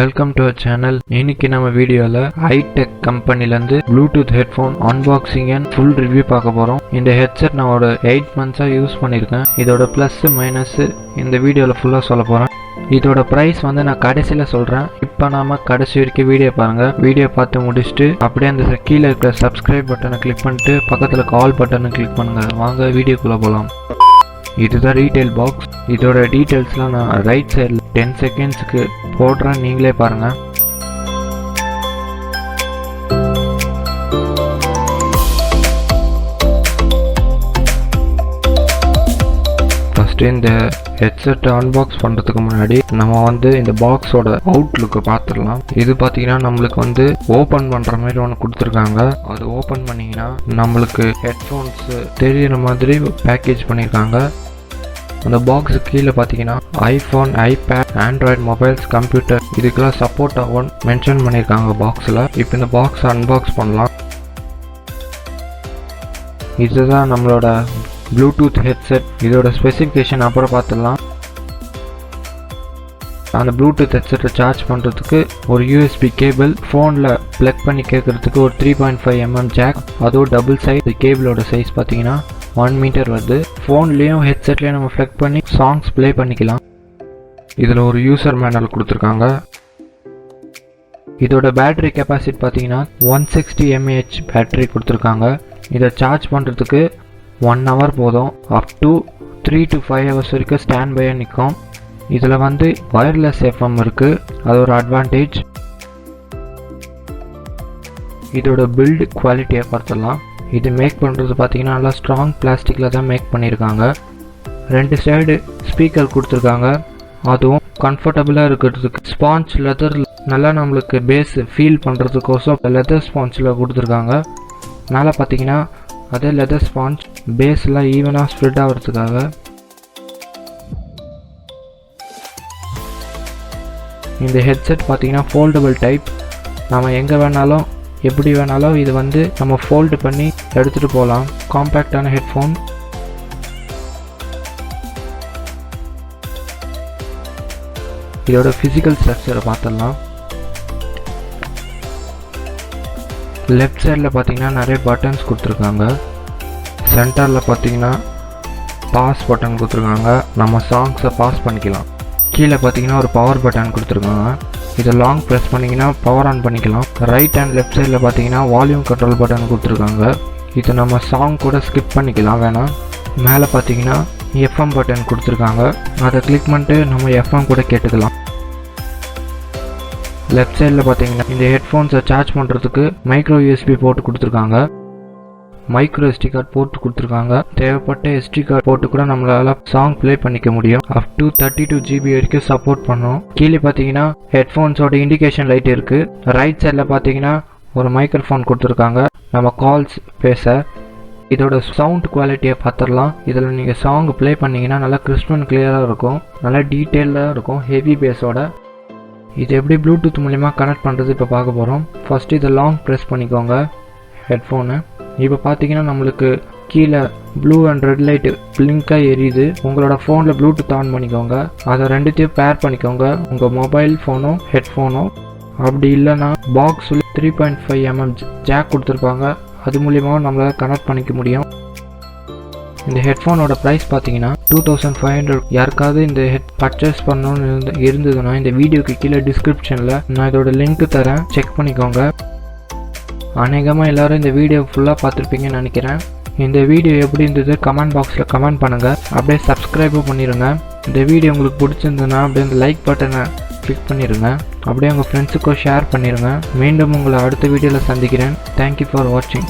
Welcome to our channel. இன்னைக்கு நம்ம வீடியோல itek கம்பெனில இருந்து Bluetooth headphone unboxing and full review பார்க்க போறோம். இந்த headset நான் ஒரு 8 months யூஸ் பண்ணிருக்கேன். இதோட பிளஸ் மைனஸ் இந்த வீடியோல ஃபுல்லா சொல்ல போறேன். இதோட பிரைஸ் வந்து நான் கடைசில சொல்றேன். இப்போ நாம கடைசி வரைக்கும் வீடியோ பாருங்க. வீடியோ பார்த்து முடிச்சிட்டு அப்படியே அந்த கீழ இருக்கிற subscribe பட்டனை கிளிக் பண்ணிட்டு பக்கத்துல கால் பட்டனை கிளிக் பண்ணுங்க. வாங்க வீடியோக்குள்ள போலாம். இதுதான் ரீட்டைல் பாக்ஸ். இதோட டீடைல்ஸ்லாம் நான் ரைட் சைடில் 10 செகண்ட்ஸ்க்கு போடுறேன், நீங்களே பாருங்க. ஃபர்ஸ்ட் இந்த ஹெட்செட் அன்பாக்ஸ் பண்ணுறதுக்கு முன்னாடி நம்ம வந்து இந்த பாக்ஸோட அவுட்லுக்கு பார்த்துடலாம். இது பார்த்தீங்கன்னா நம்மளுக்கு வந்து ஓப்பன் பண்ணுற மாதிரி ஒன்று கொடுத்துருக்காங்க. அது ஓப்பன் பண்ணிங்கன்னா நம்மளுக்கு ஹெட்ஃபோன்ஸ் தெரிகிற மாதிரி பேக்கேஜ் பண்ணியிருக்காங்க. அந்த பாக்ஸு கீழே பார்த்தீங்கன்னா iPhone, iPad, Android mobiles, computer இதுக்கெல்லாம் சப்போர்ட் ஆகும் மென்ஷன் பண்ணியிருக்காங்க பாக்ஸில். இப்போ இந்த பாக்ஸை அன்பாக்ஸ் பண்ணலாம். இதுதான் நம்மளோட ப்ளூடூத் ஹெட்செட். இதோட ஸ்பெசிஃபிகேஷன் அப்புறம் பார்த்துடலாம். அந்த ப்ளூடூத் ஹெட்செட்டை சார்ஜ் பண்ணுறதுக்கு ஒரு யூஎஸ்பி கேபிள், ஃபோனில் ப்ளக் பண்ணி கேட்குறதுக்கு ஒரு 3.5 mm ஜாக், அதுவும் டபுள் சைஸ். கேபிளோட சைஸ் பார்த்தீங்கன்னா 1 மீட்டர் வருது. ஃபோன்லேயும் ஹெட்செட்லேயும் நம்ம ஃப்ளக் பண்ணி சாங்ஸ் ப்ளே பண்ணிக்கலாம். இதில் ஒரு யூசர் மேனுவல் கொடுத்துருக்காங்க. இதோட பேட்டரி கெப்பாசிட்டி பார்த்தீங்கன்னா 160 mAh பேட்டரி கொடுத்துருக்காங்க. இதை சார்ஜ் பண்ணுறதுக்கு 1 hour போதும். அப் டு 3 to 5 hours வரைக்கும் ஸ்டாண்ட் பையாக நிற்கும். இதில் வந்து வயர்லெஸ் எஃப்எம் இருக்குது, அது ஒரு அட்வான்டேஜ். இதோட பில்டு குவாலிட்டியை பார்த்துடலாம். இது மேக் பண்ணுறது பார்த்தீங்கன்னா நல்லா ஸ்ட்ராங் பிளாஸ்டிக்கில் தான் மேக் பண்ணியிருக்காங்க. 2 சைடு ஸ்பீக்கர் கொடுத்துருக்காங்க, அதுவும் கம்ஃபர்டபுளாக இருக்கிறதுக்கு. ஸ்பாஞ்ச் லெதர் நல்லா நம்மளுக்கு பேஸ் ஃபீல் பண்ணுறதுக்கோசம் லெதர் ஸ்பாஞ்சில் கொடுத்துருக்காங்க. மேலே பார்த்தீங்கன்னா அதே லெதர் ஸ்பாஞ்ச் பேஸ்லாம் ஈவனாக ஸ்ப்ரெட் ஆகிறதுக்காக. இந்த ஹெட்செட் பார்த்தீங்கன்னா ஃபோல்டபுள் டைப். நம்ம எங்கே வேணாலும் எப்படி வேணாலும் இது வந்து நம்ம ஃபோல்டு பண்ணி எடுத்துகிட்டு போகலாம். காம்பேக்டான ஹெட்ஃபோன். இதோட ஃபிசிக்கல் ஸ்ட்ரக்சரை பார்த்துடலாம். லெஃப்ட் சைடில் பார்த்தீங்கன்னா நிறைய பட்டன்ஸ் கொடுத்துருக்காங்க. சென்டரில் பார்த்தீங்கன்னா பாஸ் பட்டன் கொடுத்துருக்காங்க, நம்ம சாங்ஸை பாஸ் பண்ணிக்கலாம். கீழே பார்த்தீங்கன்னா ஒரு பவர் பட்டன் கொடுத்துருக்காங்க. இதை லாங் ப்ரெஸ் பண்ணிங்கன்னா பவர் ஆன் பண்ணிக்கலாம். ரைட் அண்ட் லெஃப்ட் சைடில் பார்த்தீங்கன்னா வால்யூம் கண்ட்ரோல் பட்டன் கொடுத்துருக்காங்க. இதை நம்ம சாங் கூட ஸ்கிப் பண்ணிக்கலாம் வேணாம். மேலே பார்த்தீங்கன்னா எஃப்எம் பட்டன் கொடுத்துருக்காங்க. அதை கிளிக் பண்ணிட்டு நம்ம எஃப்எம் கூட கேட்டுக்கலாம். லெஃப்ட் சைடில் பார்த்தீங்கன்னா இந்த ஹெட்ஃபோன்ஸை சார்ஜ் பண்ணுறதுக்கு மைக்ரோ யூஎஸ்பி போட்டு கொடுத்துருக்காங்க. மைக்ரோ SD கார்டு போட்டு கொடுத்துருக்காங்க. தேவைப்பட்ட SD கார்டு போட்டு கூட நம்மளால சாங் ப்ளே பண்ணிக்க முடியும். அப் டு 32 GB வரைக்கும் சப்போர்ட் பண்ணும். கீழே பார்த்தீங்கன்னா ஹெட்ஃபோன்ஸோட இண்டிகேஷன் லைட் இருக்கு. ரைட் சைடில் பார்த்தீங்கன்னா ஒரு மைக்ரோஃபோன் கொடுத்துருக்காங்க நம்ம கால்ஸ் பேச. இதோட சவுண்ட் குவாலிட்டியை பார்த்துடலாம். இதில் நீங்கள் சாங் ப்ளே பண்ணிங்கன்னா நல்லா கிறிஸ்ப் அண்ட் கிளியராக இருக்கும், நல்லா டீட்டெயிலாக இருக்கும், ஹெவி பேஸோட. இது எப்படி ப்ளூடூத் மூலிமா கனெக்ட் பண்ணுறது இப்போ பார்க்க போகிறோம். ஃபர்ஸ்ட் இதை லாங் ப்ரெஸ் பண்ணிக்கோங்க ஹெட்ஃபோனு. இப்போ பார்த்தீங்கன்னா நம்மளுக்கு கீழே ப்ளூ அண்ட் ரெட் லைட்டு பிளிங்காக எரியுது. உங்களோட ஃபோனில் ப்ளூடூத் ஆன் பண்ணிக்கோங்க. அதை ரெண்டுத்தையும் பேர் பண்ணிக்கோங்க, உங்கள் மொபைல் ஃபோனோ ஹெட்ஃபோனோ. அப்படி இல்லைன்னா பாக்ஸில் 3.5 mm ஜாக் கொடுத்துருப்பாங்க, அது மூலியமாக நம்மளால் கனெக்ட் பண்ணிக்க முடியும். இந்த ஹெட்ஃபோனோட ப்ரைஸ் பார்த்தீங்கன்னா 2500. யாருக்காவது இந்த பர்ச்சேஸ் பண்ணணும்னு இருந்ததுன்னா இந்த வீடியோக்கு கீழே டிஸ்கிரிப்ஷனில் நான் இதோட லிங்க் தரேன், செக் பண்ணிக்கோங்க. அநேகமாக எல்லோரும் இந்த வீடியோ ஃபுல்லாக பார்த்துருப்பீங்கன்னு நினைக்கிறேன். இந்த வீடியோ எப்படி இருந்தது கமெண்ட் பாக்ஸில் கமெண்ட் பண்ணுங்கள். அப்படியே சப்ஸ்கிரைபும் பண்ணிடுங்க. இந்த வீடியோ உங்களுக்கு பிடிச்சிருந்ததுன்னா அப்படியே இந்த லைக் பட்டனை கிளிக் பண்ணிடுங்க. அப்படியே உங்கள் ஃப்ரெண்ட்ஸுக்கும் ஷேர் பண்ணிடுங்க. மீண்டும் உங்களை அடுத்த வீடியோவில் சந்திக்கிறேன். தேங்க்யூ ஃபார் வாட்சிங்.